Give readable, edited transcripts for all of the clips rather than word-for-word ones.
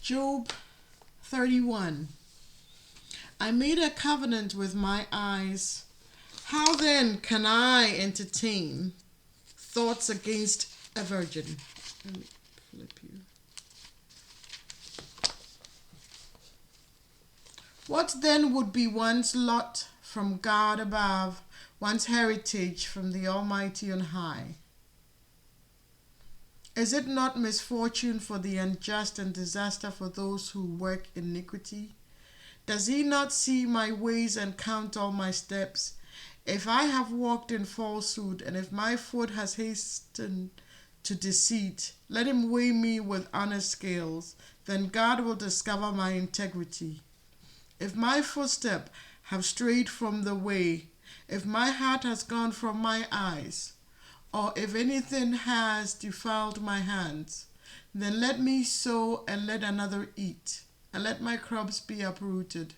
Job 31. I made a covenant with my eyes. How then can I entertain thoughts against a virgin? Let me flip you. What then would be one's lot from God above, one's heritage from the Almighty on high? Is it not misfortune for the unjust and disaster for those who work iniquity? Does he not see my ways and count all my steps? If I have walked in falsehood, and if my foot has hastened to deceit, let him weigh me with honest scales, then God will discover my integrity. If my footstep have strayed from the way, if my heart has gone from my eyes, or if anything has defiled my hands, then let me sow and let another eat, and let my crops be uprooted.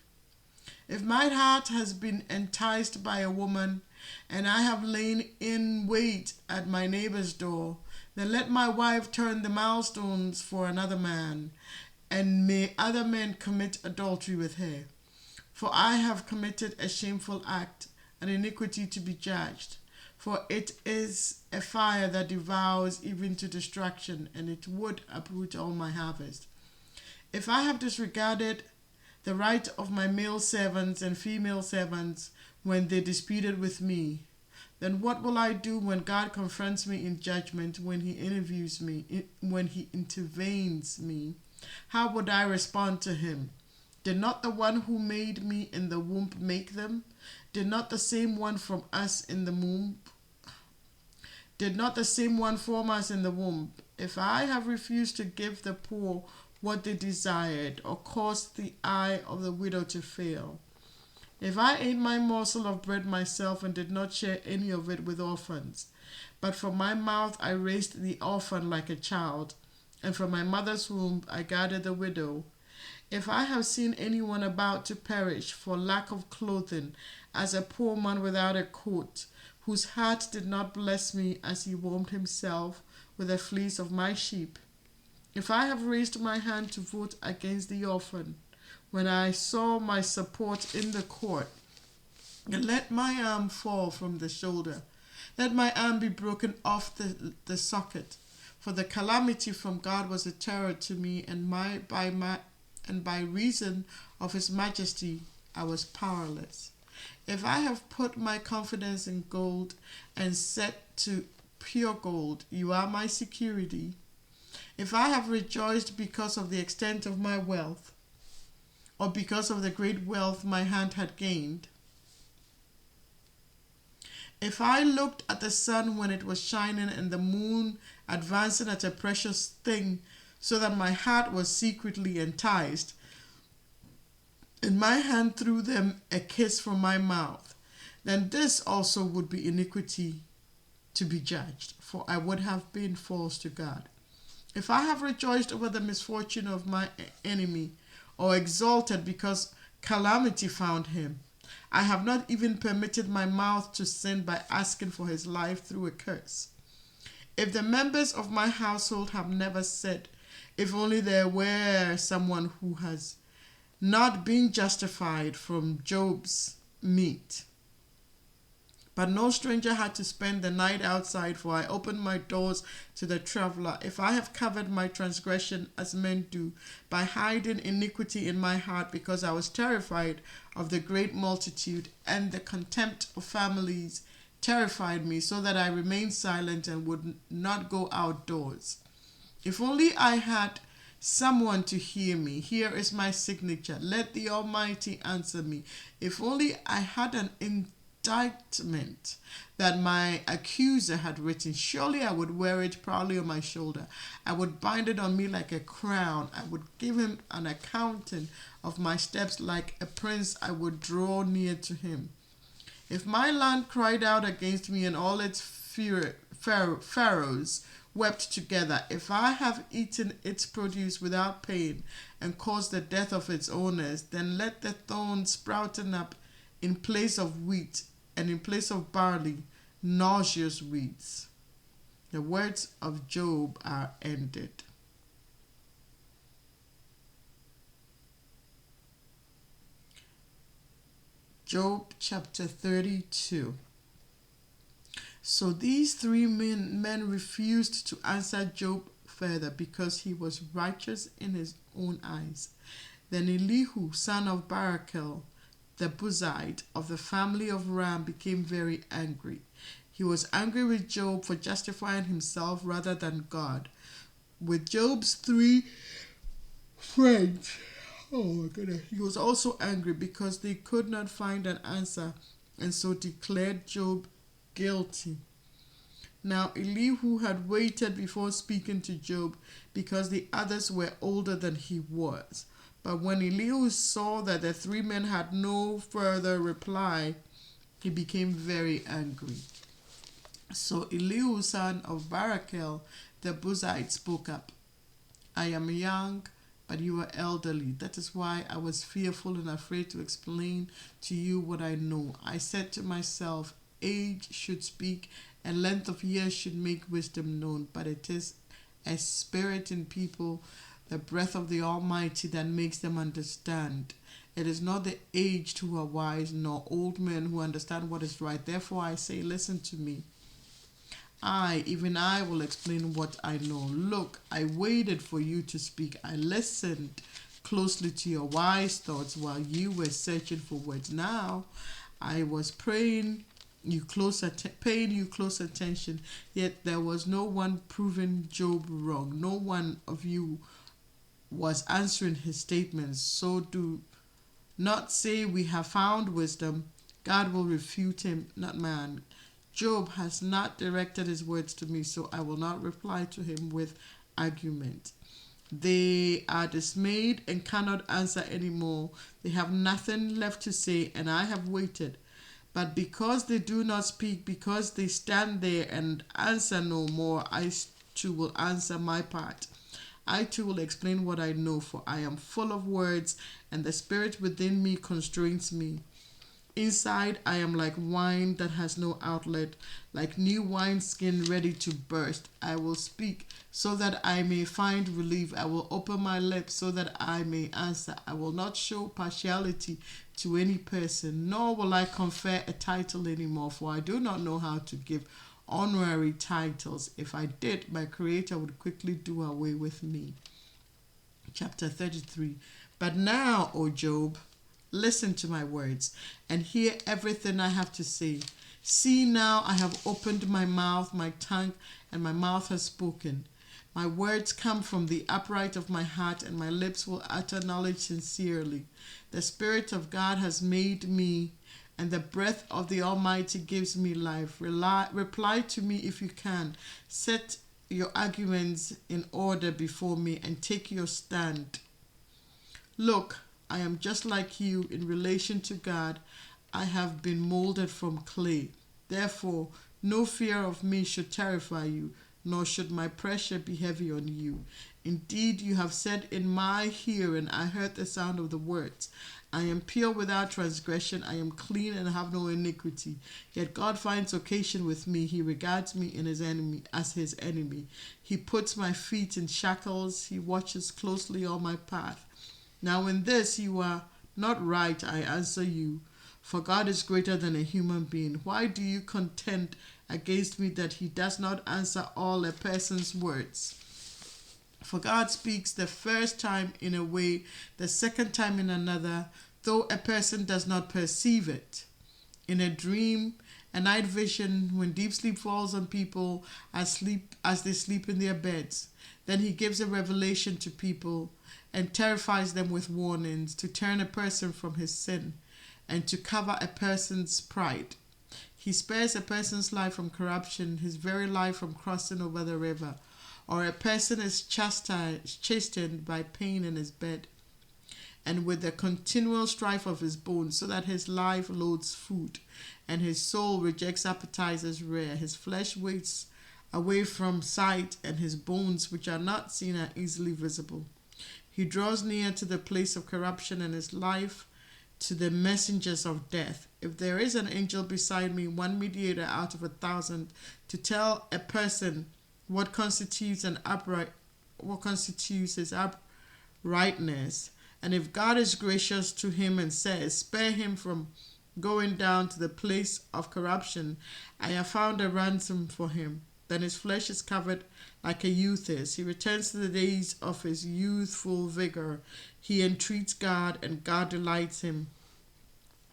If my heart has been enticed by a woman, and I have lain in wait at my neighbor's door, then let my wife turn the milestones for another man, and may other men commit adultery with her. For I have committed a shameful act, an iniquity to be judged. For it is a fire that devours even to destruction, and it would uproot all my harvest. If I have disregarded the right of my male servants and female servants when they disputed with me, then what will I do when God confronts me in judgment, when he interviews me, when he intervenes me? How would I respond to him? Did not the one who made me in the womb make them? Did not the same one from us in the womb? Did not the same one form us in the womb? If I have refused to give the poor what they desired, or caused the eye of the widow to fail, if I ate my morsel of bread myself and did not share any of it with orphans, but from my mouth I raised the orphan like a child, and from my mother's womb I guarded the widow, if I have seen anyone about to perish for lack of clothing, as a poor man without a coat, whose heart did not bless me as he warmed himself with the fleece of my sheep, if I have raised my hand to vote against the orphan, when I saw my support in the court, and let my arm fall from the shoulder, let my arm be broken off the socket, for the calamity from God was a terror to me, and by reason of his majesty I was powerless. If I have put my confidence in gold and said to pure gold, you are my security, if I have rejoiced because of the extent of my wealth, or because of the great wealth my hand had gained, if I looked at the sun when it was shining and the moon advancing at a precious thing, so that my heart was secretly enticed, and my hand threw them a kiss from my mouth, then this also would be iniquity to be judged, for I would have been false to God. If I have rejoiced over the misfortune of my enemy, or exulted because calamity found him, I have not even permitted my mouth to sin by asking for his life through a curse. If the members of my household have never said, if only there were someone who has not been justified from Job's meat. But no stranger had to spend the night outside, for I opened my doors to the traveler. If I have covered my transgression as men do, by hiding iniquity in my heart, because I was terrified of the great multitude, and the contempt of families terrified me, so that I remained silent and would not go outdoors. If only I had someone to hear me. Here is my signature. Let the Almighty answer me. If only I had an indictment that my accuser had written, surely I would wear it proudly on my shoulder. I would bind it on me like a crown. I would give him an accounting of my steps like a prince. I would draw near to him. If my land cried out against me and all its pharaohs wept together, if I have eaten its produce without pain and caused the death of its owners, then let the thorns sprouting up in place of wheat, and in place of barley, nauseous weeds. The words of Job are ended. Job chapter 32. So these three men refused to answer Job further because he was righteous in his own eyes. Then Elihu, son of Barachel, the Buzite of the family of Ram, became very angry. He was angry with Job for justifying himself rather than God. With Job's three friends, oh my goodness, he was also angry because they could not find an answer and so declared Job guilty. Now Elihu had waited before speaking to Job because the others were older than he was. But when Elihu saw that the three men had no further reply, he became very angry. So Elihu, son of Barachel, the Buzite, spoke up. I am young, but you are elderly. That is why I was fearful and afraid to explain to you what I know. I said to myself, age should speak and length of years should make wisdom known. But it is a spirit in people, the breath of the Almighty, that makes them understand. It is not the aged who are wise, nor old men who understand what is right. Therefore I say, listen to me. Even I will explain what I know. Look, I waited for you to speak. I listened closely to your wise thoughts while you were searching for words. Now I was paying you close attention, yet there was no one proving Job wrong. No one of you was answering his statements. So do not say we have found wisdom. God will refute him, not man. Job has not directed his words to me, so I will not reply to him with argument. They are dismayed and cannot answer anymore. They have nothing left to say, and I have waited. But because they do not speak, because they stand there and answer no more, I too will answer my part. I too will explain what I know, for I am full of words, and the spirit within me constrains me. Inside, I am like wine that has no outlet, like new wineskin ready to burst. I will speak so that I may find relief. I will open my lips so that I may answer. I will not show partiality to any person, nor will I confer a title anymore, for I do not know how to give honorary titles. If I did, my Creator would quickly do away with me. Chapter 33. But now, O Job, listen to my words and hear everything I have to say. See, now I have opened my mouth, my tongue, and my mouth has spoken. My words come from the upright of my heart, and my lips will utter knowledge sincerely. The Spirit of God has made me, and the breath of the Almighty gives me life. Reply to me if you can. Set your arguments in order before me and take your stand. Look, I am just like you in relation to God. I have been molded from clay. Therefore, no fear of me should terrify you, nor should my pressure be heavy on you. Indeed, you have said in my hearing, I heard the sound of the words. I am pure without transgression. I am clean and have no iniquity. Yet God finds occasion with me. He regards me as his enemy. He puts my feet in shackles. He watches closely on my path. Now in this you are not right, I answer you, for God is greater than a human being. Why do you contend against me that he does not answer all a person's words? For God speaks the first time in a way, the second time in another, though a person does not perceive it. In a dream, a night vision, when deep sleep falls on people as they sleep in their beds, then he gives a revelation to people and terrifies them with warnings to turn a person from his sin and to cover a person's pride. He spares a person's life from corruption, his very life from crossing over the river, or a person is chastened by pain in his bed and with the continual strife of his bones, so that his life loathes food and his soul rejects appetizers rare. His flesh waits away from sight, and his bones which are not seen are easily visible. He draws near to the place of corruption, and his life to the messengers of death. If there is an angel beside me, one mediator out of 1,000, to tell a person what constitutes his uprightness, and if God is gracious to him and says, spare him from going down to the place of corruption, I have found a ransom for him. Then his flesh is covered like a youth is. He returns to the days of his youthful vigor. He entreats God, and God delights him.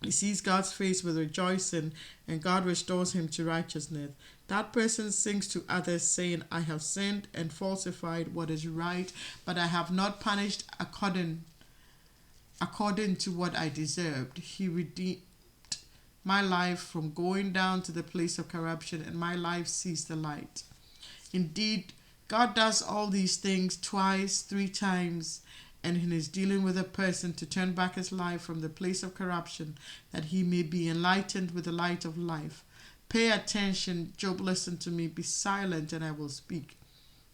He sees God's face with rejoicing, and God restores him to righteousness. That person sings to others, saying, I have sinned and falsified what is right, but I have not punished according to what I deserved. He redeemed my life from going down to the place of corruption, and my life sees the light. Indeed, God does all these things twice, 3 times, and he is dealing with a person to turn back his life from the place of corruption, that he may be enlightened with the light of life. Pay attention, Job, listen to me. Be silent, and I will speak.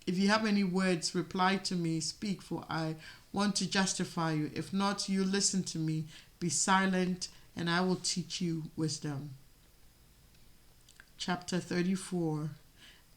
If you have any words, reply to me. Speak, for I want to justify you. If not, you listen to me. Be silent, and I will teach you wisdom. Chapter 34.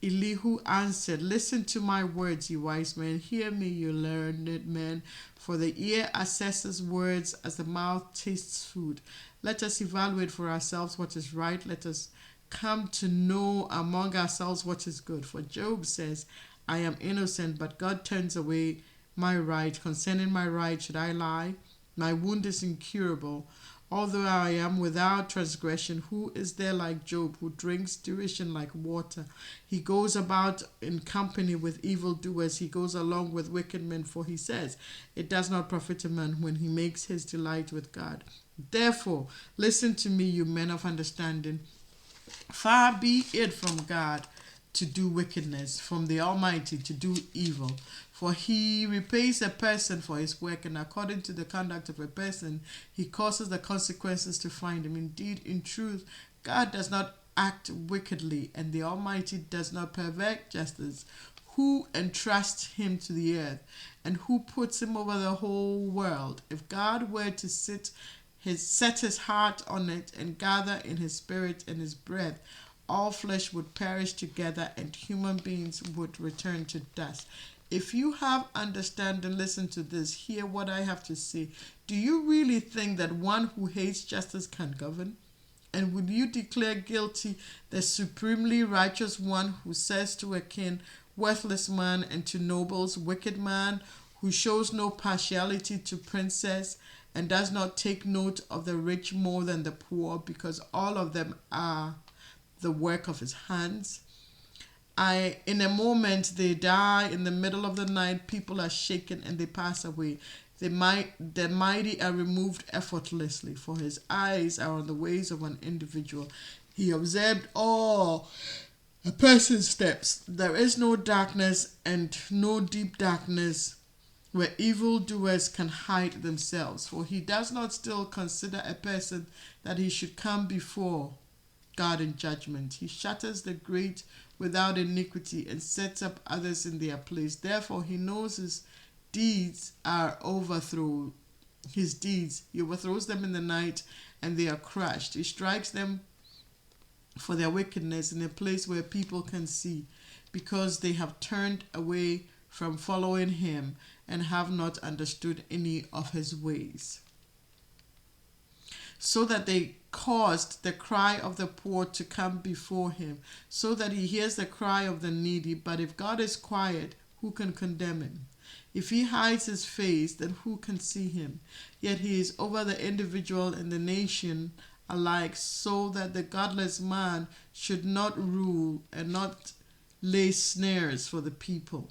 Elihu answered, Listen to my words, you wise men. Hear me, you learned men. For the ear assesses words as the mouth tastes food. Let us evaluate for ourselves what is right. Let us come to know among ourselves what is good. For Job says, I am innocent, but God turns away my right. Concerning my right, should I lie? My wound is incurable. Although I am without transgression, who is there like Job, who drinks derision like water? He goes about in company with evildoers. He goes along with wicked men, for he says, it does not profit a man when he makes his delight with God. Therefore, listen to me, you men of understanding. Far be it from God to do wickedness, from the Almighty to do evil. For he repays a person for his work, and according to the conduct of a person, he causes the consequences to find him. Indeed, in truth, God does not act wickedly, and the Almighty does not pervert justice. Who entrusts him to the earth, and who puts him over the whole world? If God were to set his heart on it, and gather in his spirit and his breath, all flesh would perish together, and human beings would return to dust. If you have understanding, listen to this. Hear what I have to say. Do you really think that one who hates justice can govern? And would you declare guilty the supremely righteous one who says to a king, worthless man, and to nobles, wicked man, who shows no partiality to princes, and does not take note of the rich more than the poor, because all of them are the work of his hands? In a moment they die. In the middle of the night, people are shaken and they pass away. The mighty are removed effortlessly, for his eyes are on the ways of an individual. He observed all a person's steps. There is no darkness and no deep darkness where evildoers can hide themselves. For he does not still consider a person that he should come before God in judgment. He shatters the great without iniquity and sets up others in their place. Therefore he knows his deeds are overthrown. His deeds, he overthrows them in the night, and they are crushed. He strikes them for their wickedness in a place where people can see, because they have turned away from following him and have not understood any of his ways. So that they caused the cry of the poor to come before him, so that he hears the cry of the needy. But if God is quiet, who can condemn him? If he hides his face, then who can see him? Yet he is over the individual and the nation alike, so that the godless man should not rule and not lay snares for the people.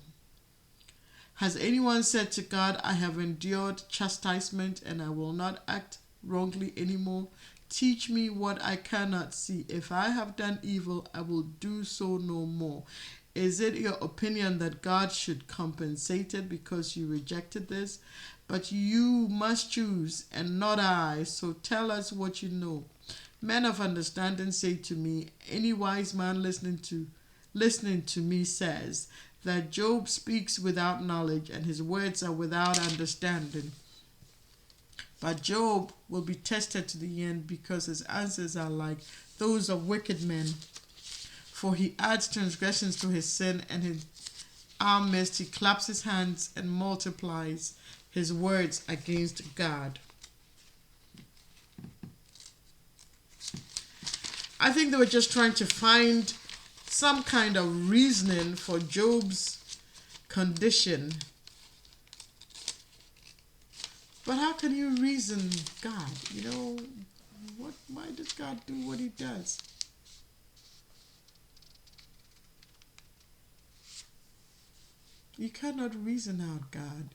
Has anyone said to God, I have endured chastisement and I will not act wrongly anymore? Teach me what I cannot see. If I have done evil, I will do so no more. Is it your opinion that God should compensate it because you rejected this? But you must choose, and not I. So tell us what you know. Men of understanding say to me, any wise man listening to me says that Job speaks without knowledge, and his words are without understanding. But Job will be tested to the end, because his answers are like those of wicked men. For he adds transgressions to his sin, and his midst he claps his hands and multiplies his words against God. I think they were just trying to find some kind of reasoning for Job's condition. But how can you reason God? Why does God do what he does? You cannot reason out God.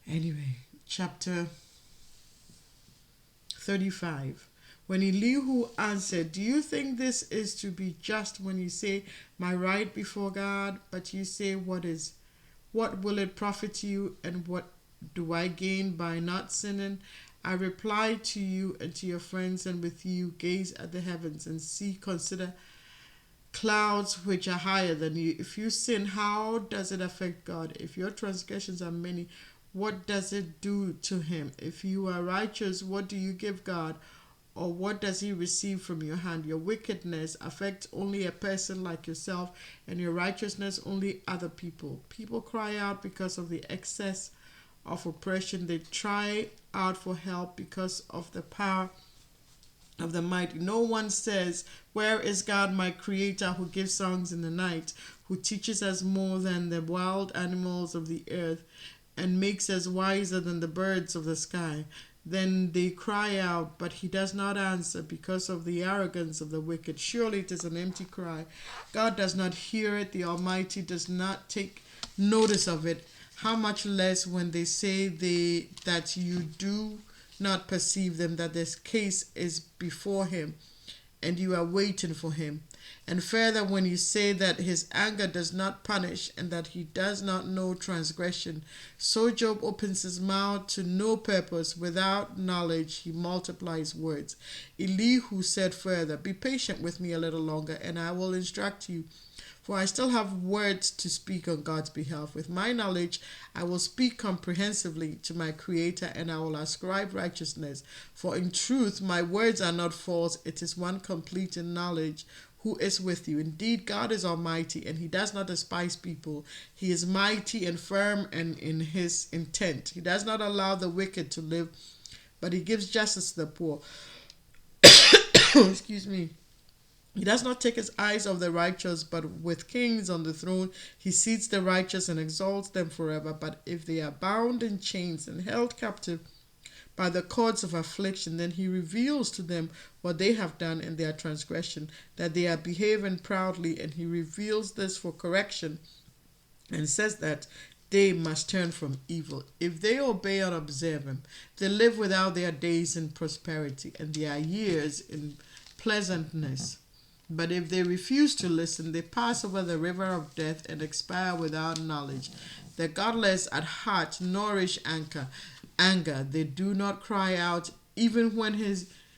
Anyway, chapter 35. When Elihu answered, do you think this is to be just when you say, my right before God, but you say, what will it profit you, and what do I gain by not sinning? I reply to you and to your friends, and with you gaze at the heavens and see, consider clouds which are higher than you. If you sin, how does it affect God? If your transgressions are many, what does it do to him? If you are righteous, what do you give God? Or what does he receive from your hand? Your wickedness affects only a person like yourself, and your righteousness only other people. People cry out because of the excess of oppression. They cry out for help because of the power of the mighty. No one says, where is God, my creator, who gives songs in the night, who teaches us more than the wild animals of the earth, and makes us wiser than the birds of the sky? Then they cry out, but he does not answer because of the arrogance of the wicked. Surely it is an empty cry. God does not hear it. The Almighty does not take notice of it. How much less when they say that you do not perceive them, that this case is before him, and you are waiting for him. And further, when you say that his anger does not punish, and that he does not know transgression. So Job opens his mouth to no purpose. Without knowledge he multiplies words. Elihu said further, be patient with me a little longer, and I will instruct you. For I still have words to speak on God's behalf. With my knowledge, I will speak comprehensively to my Creator, and I will ascribe righteousness. For in truth, my words are not false. It is one complete in knowledge who is with you. Indeed, God is almighty, and he does not despise people. He is mighty and firm and in his intent. He does not allow the wicked to live, but he gives justice to the poor. Excuse me. He does not take his eyes off the righteous, but with kings on the throne, he seats the righteous and exalts them forever. But if they are bound in chains and held captive by the cords of affliction, then he reveals to them what they have done in their transgression, that they are behaving proudly, and he reveals this for correction, and says that they must turn from evil. If they obey and observe him, they live without their days in prosperity, and their years in pleasantness. But if they refuse to listen, they pass over the river of death and expire without knowledge. The godless at heart nourish anger. They do not cry out, even when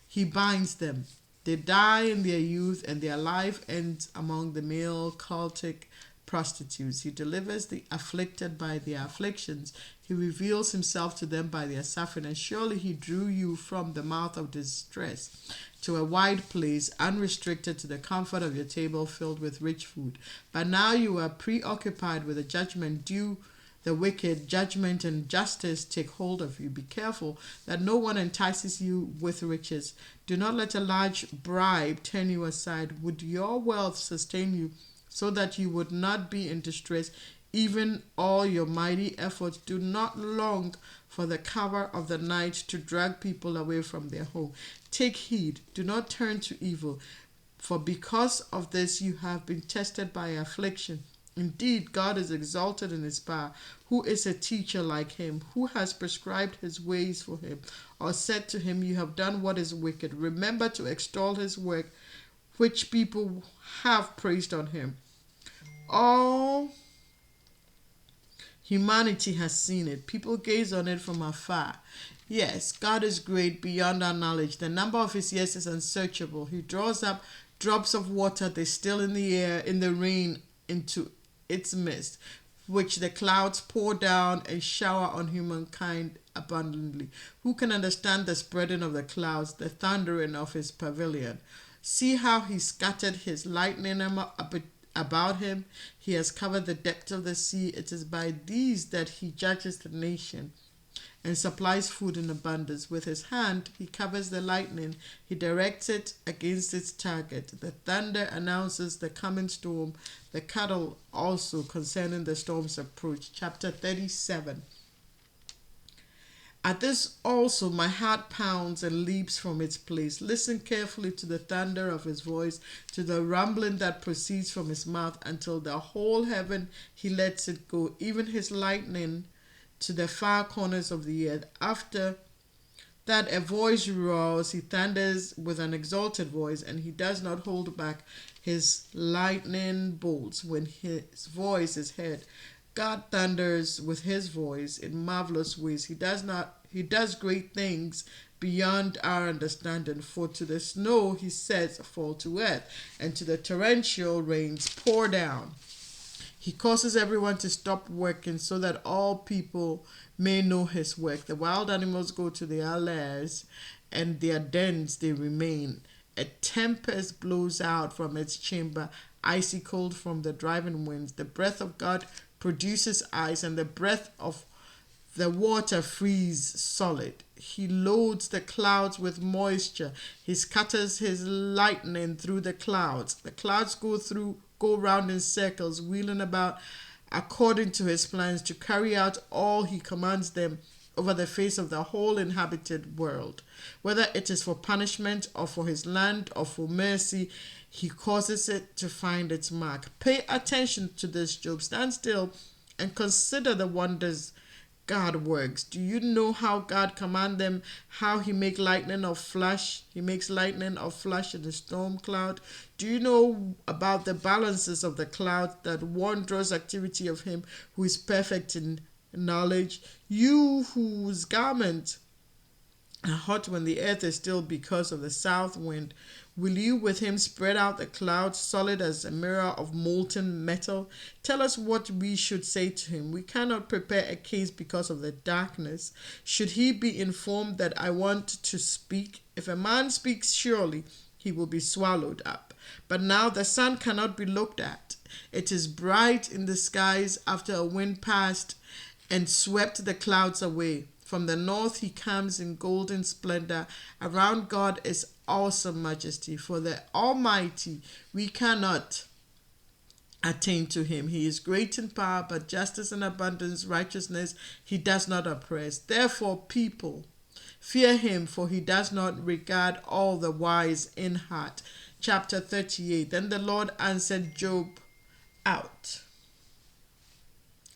he binds them. They die in their youth, and their life ends among the male cultic prostitutes. He delivers the afflicted by their afflictions. He reveals himself to them by their suffering. And surely he drew you from the mouth of distress to a wide place, unrestricted, to the comfort of your table filled with rich food. But now you are preoccupied with the judgment due the wicked. Judgment and justice take hold of you. Be careful that no one entices you with riches. Do not let a large bribe turn you aside. Would your wealth sustain you so that you would not be in distress? Even all your mighty efforts do not long for the cover of the night to drag people away from their home. Take heed, do not turn to evil, for because of this you have been tested by affliction. Indeed, God is exalted in his power. Who is a teacher like him? Who has prescribed his ways for him, or said to him, you have done what is wicked? Remember to extol his work, which people have praised on him. All humanity has seen it. People gaze on it from afar. Yes, God is great beyond our knowledge. The number of his years is unsearchable. He draws up drops of water, they still in the air, in the rain, into its midst, which the clouds pour down and shower on humankind abundantly. Who can understand the spreading of the clouds, the thundering of his pavilion? See how he scattered his lightning about him. He has covered the depth of the sea. It is by these that he judges the nation and supplies food in abundance. With his hand he covers the lightning, he directs it against its target. The thunder announces the coming storm, the cattle also concerning the storm's approach. Chapter 37. At this also my heart pounds and leaps from its place. Listen carefully to the thunder of his voice, to the rumbling that proceeds from his mouth, until the whole heaven he lets it go, even his lightning to the far corners of the earth. After that a voice roars, he thunders with an exalted voice, and he does not hold back his lightning bolts when his voice is heard. God thunders with his voice in marvelous ways. He does great things beyond our understanding. For to the snow he sets fall to earth, and to the torrential rains pour down. He causes everyone to stop working so that all people may know his work. The wild animals go to their lairs, and their dens they remain. A tempest blows out from its chamber, icy cold from the driving winds. The breath of God produces ice, and the breath of the water freeze solid. He loads the clouds with moisture. He scatters his lightning through the clouds. The clouds go round in circles, wheeling about according to his plans, to carry out all he commands them over the face of the whole inhabited world. Whether it is for punishment or for his land or for mercy, he causes it to find its mark. Pay attention to this, Job. Stand still and consider the wonders God works. Do you know how God command them? How he makes lightning of flash? He makes lightning of flash in the storm cloud. Do you know about the balances of the cloud, that wondrous activity of him who is perfect in knowledge? You whose garment are hot when the earth is still because of the south wind, will you with him spread out the clouds, solid as a mirror of molten metal? Tell us what we should say to him. We cannot prepare a case because of the darkness. Should he be informed that I want to speak? If a man speaks, surely he will be swallowed up. But now the sun cannot be looked at. It is bright in the skies after a wind passed and swept the clouds away. From the north he comes in golden splendor. Around God is awesome majesty. For the Almighty, we cannot attain to him. He is great in power, but justice and abundance, righteousness, he does not oppress. Therefore, people fear him, for he does not regard all the wise in heart. Chapter 38. Then the Lord answered Job out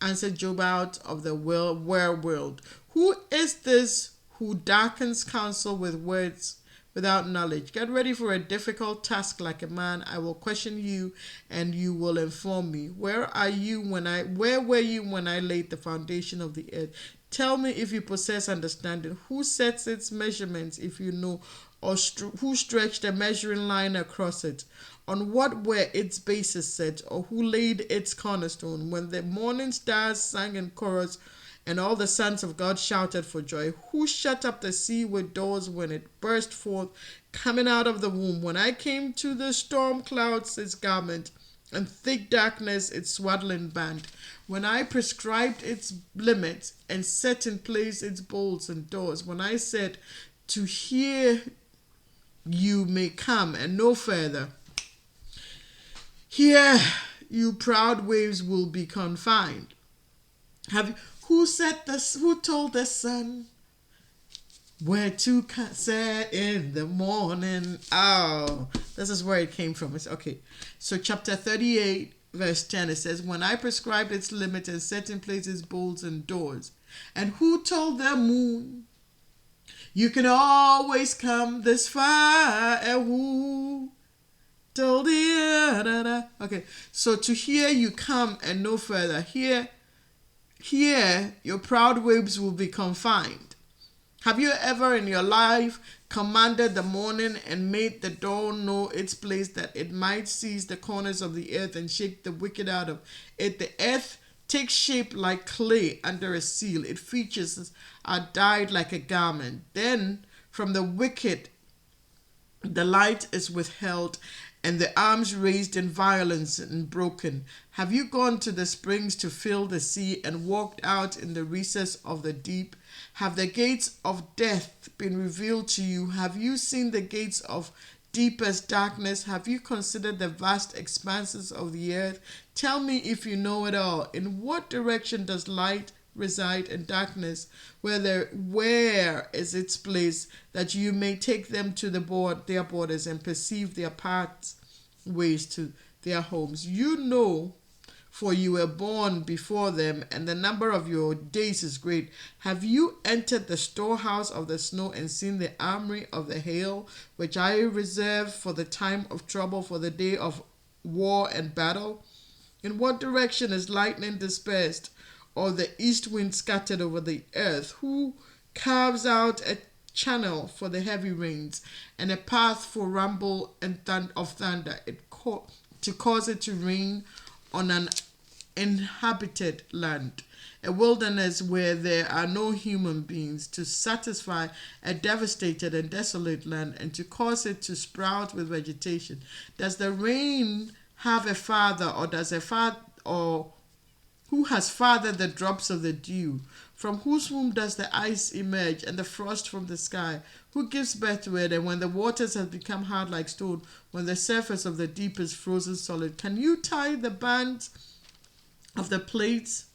of the world. Who is this who darkens counsel with words without knowledge? Get ready for a difficult task like a man. I will question you, and you will inform me. Where were you when I laid the foundation of the earth? Tell me if you possess understanding. Who sets its measurements, if you know, or who stretched a measuring line across it? On what were its bases set, or who laid its cornerstone? When the morning stars sang in chorus, and all the sons of God shouted for joy. Who shut up the sea with doors when it burst forth, coming out of the womb? When I came to the storm clouds its garment, and thick darkness its swaddling band. When I prescribed its limits, and set in place its bolts and doors. When I said, to here you may come, and no further. Here you proud waves will be confined. Who told the sun where to set in the morning? Oh, this is where it came from. Okay, so chapter 38, verse 10, it says, when I prescribed its limit and set in place its bolts and doors. And who told the moon, you can always come this far? And who told the... Okay, so to here you come and no further. Here, your proud waves will be confined. Have you ever in your life commanded the morning and made the dawn know its place, that it might seize the corners of the earth and shake the wicked out of it? The earth takes shape like clay under a seal. Its features are dyed like a garment. Then from the wicked the light is withheld, and the arms raised in violence and broken? Have you gone to the springs to fill the sea and walked out in the recess of the deep? Have the gates of death been revealed to you? Have you seen the gates of deepest darkness? Have you considered the vast expanses of the earth? Tell me if you know it all. In what direction does light reside and darkness? Where is its place, that you may take them to their borders and perceive their pathways to their homes? You know, for you were born before them, and the number of your days is great. Have you entered the storehouse of the snow and seen the armory of the hail, which I reserve for the time of trouble, for the day of war and battle? In what direction is lightning dispersed, or the east wind scattered over the earth? Who carves out a channel for the heavy rains, and a path for rumble and of thunder, to cause it to rain on an inhabited land, a wilderness where there are no human beings, to satisfy a devastated and desolate land, and to cause it to sprout with vegetation? Does the rain have a father, or who has fathered the drops of the dew? From whose womb does the ice emerge, and the frost from the sky? Who gives birth to it, and when the waters have become hard like stone, when the surface of the deep is frozen solid? Can you tie the bands of the plates,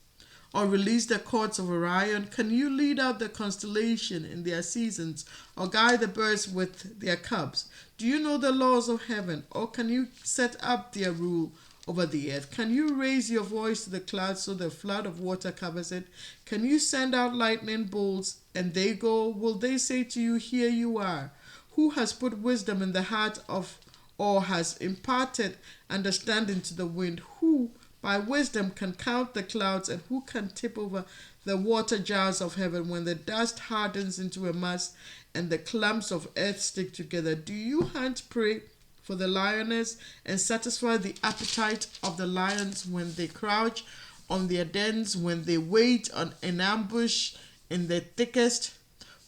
or release the cords of Orion? Can you lead out the constellation in their seasons, or guide the birds with their cubs? Do you know the laws of heaven, or can you set up their rule over the earth? Can you raise your voice to the clouds so the flood of water covers it? Can you send out lightning bolts and they go? Will they say to you, here you are? Who has put wisdom in the heart of, or has imparted understanding to the wind? Who by wisdom can count the clouds, and who can tip over the water jars of heaven when the dust hardens into a mass and the clumps of earth stick together? Do you hunt prey for the lioness and satisfy the appetite of the lions when they crouch on their dens, when they wait in ambush in the thickest?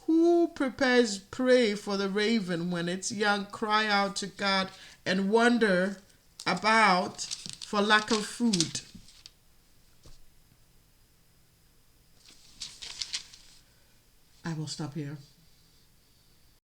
Who prepares prey for the raven when its young cry out to God and wander about for lack of food? I will stop here.